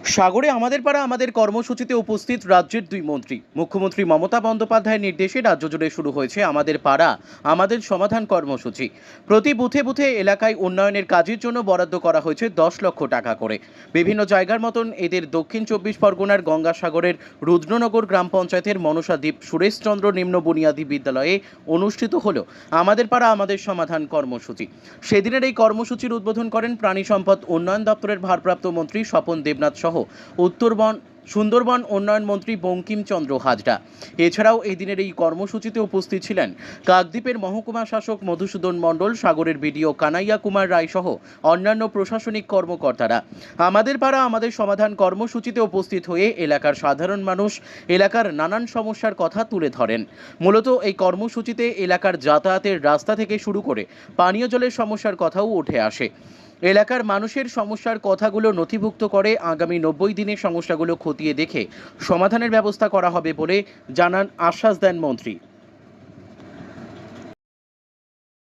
সাগরে আমাদের পাড়া আমাদের কর্মসূচিতে উপস্থিত রাজ্যের দুই মন্ত্রী। মুখ্যমন্ত্রী মমতা বন্দ্যোপাধ্যায়ের নির্দেশে রাজ্য জুড়ে শুরু হয়েছে আমাদের পাড়া আমাদের সমাধান কর্মসূচি। প্রতি বুথে বুথে এলাকায় উন্নয়নের কাজের জন্য বরাদ্দ করা হয়েছে 10 লক্ষ টাকা করে। বিভিন্ন জায়গার মতন এদের দক্ষিণ 24 পরগনার গঙ্গাসাগরের রুদ্রনগর গ্রাম পঞ্চায়েতের মনসাদ্বীপ সুরেশচন্দ্র নিম্ন বুনিয়াদী বিদ্যালয়ে অনুষ্ঠিত হল আমাদের পাড়া আমাদের সমাধান কর্মসূচি। সেদিনের এই কর্মসূচির উদ্বোধন করেন প্রাণী সম্পদ উন্নয়ন দপ্তরের ভারপ্রাপ্ত মন্ত্রী স্বপন দেবনাথ সহ উত্তরবন সুন্দরবন উন্নয়ন মন্ত্রী বঙ্কিমচন্দ্র হাজরা। এছাড়াও এই দিনের এই কর্মসূচিতে উপস্থিত ছিলেন কাকদ্বীপের মহকুমা শাসক মধুসূদন মণ্ডল, সাগরের বিডিও কানাইয়া কুমার রায় সহ অন্যান্য প্রশাসনিক কর্মকর্তারা। আমাদের পাড়া আমাদের সমাধান কর্মসূচিতে উপস্থিত হয়ে এলাকার সাধারণ মানুষ এলাকার নানান সমস্যার কথা তুলে ধরেন। মূলত এই কর্মসূচিতে এলাকার যাতায়াতের রাস্তা থেকে শুরু করে পানীয় জলের সমস্যার কথাও উঠে আসে। এলাকার মানুষের সমস্যার কথাগুলো নথিভুক্ত করে আগামী 90 দিনের সমস্যাগুলো খতিয়ে দেখে সমাধানের ব্যবস্থা করা হবে বলে জানান, আশ্বাস দেন মন্ত্রী।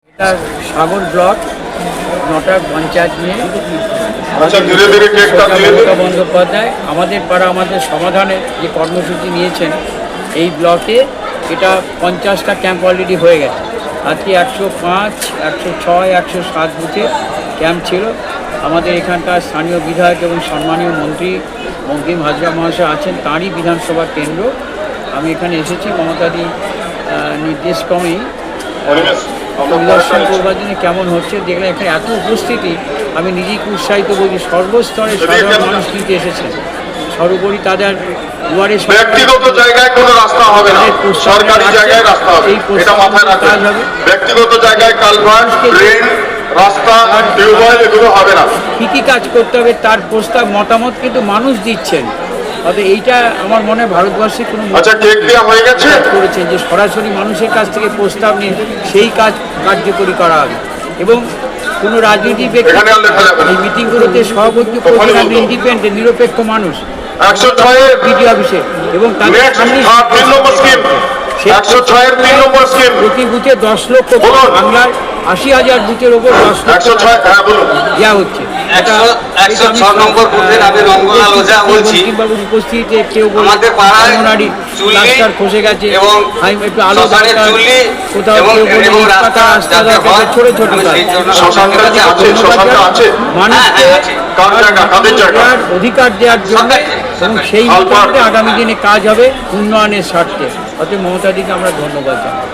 এটা সাগর ব্লক নটা পঞ্চায়েত নিয়ে মমতা বন্দ্যোপাধ্যায় আমাদের পাড়া আমাদের সমাধানের যে কর্মসূচি নিয়েছেন, এই ব্লকে এটা 50টা ক্যাম্প অলরেডি হয়ে গেছে। আজকে 105, 106, 107 বুথে ক্যাম্প ছিল। আমাদের এখানকার স্থানীয় বিধায়ক এবং সম্মানীয় মন্ত্রী বঙ্কিম হাজরা মহাশয় আছেন, তাঁরই বিধানসভা কেন্দ্র। আমি এখানে এসেছি মমতাদি নির্দেশ ক্রমেই পরিদর্শন করবার জন্য কেমন হচ্ছে দেখলে এখানে এত উপস্থিতি, আমি নিজেই উৎসাহিত বলছি। সর্বস্তরের সাধারণ মানুষ কিন্তু এসেছেন। সর্বোপরি তাদের দুয়ারে ব্যক্তিগত জায়গায় কোনো রাস্তা হবে না, সরকারি জায়গায় রাস্তা হবে, এটা মাথায় রাখবেন। ব্যক্তিগত জায়গায় কালভার্ট, ড্রেন, রাস্তা, টিউবওয়েল এগুলো হবে না। কি কি কাজ করতে হবে তার প্রস্তাব মতামত কিন্তু মানুষ দিচ্ছেন। তবে এইটা আমার মনে হয় ভারতবর্ষে কোনো হয়ে গেছে করেছেন যে সরাসরি মানুষের কাছ থেকে প্রস্তাব নিয়ে সেই কাজ কার্যকরী করা হবে। এবং কোনো রাজনৈতিক ব্যক্তি এই মিটিংগুলোতে সভাপতি করবেন ইন্ডিপেন্ডেন্ট নিরপেক্ষ মানুষ 106 বিডিও অফিসে, এবং তাদের সামনে 106 এর 3 নম্বর স্কিম প্রতি বুথে 10 লক্ষ, বাংলার 80,000 বুথের ওপর 10 লক্ষ দেওয়া হচ্ছে। 106 নম্বর বুথের আমি রঙ্গলাল ওঝা বলছি। উপস্থিত কেউ আমাদের পাড়ায় রাস্তার খসে গেছে এবং একটু আলো দরকার, কোথাও কেউ বলে রাস্তা দরকার, ছোট ছোট মানুষকে অধিকার দেওয়ার জন্য, এবং সেই আগামী দিনে কাজ হবে উন্নয়নের স্বার্থে। অতএব মমতাদিকে আমরা ধন্যবাদ জানাই।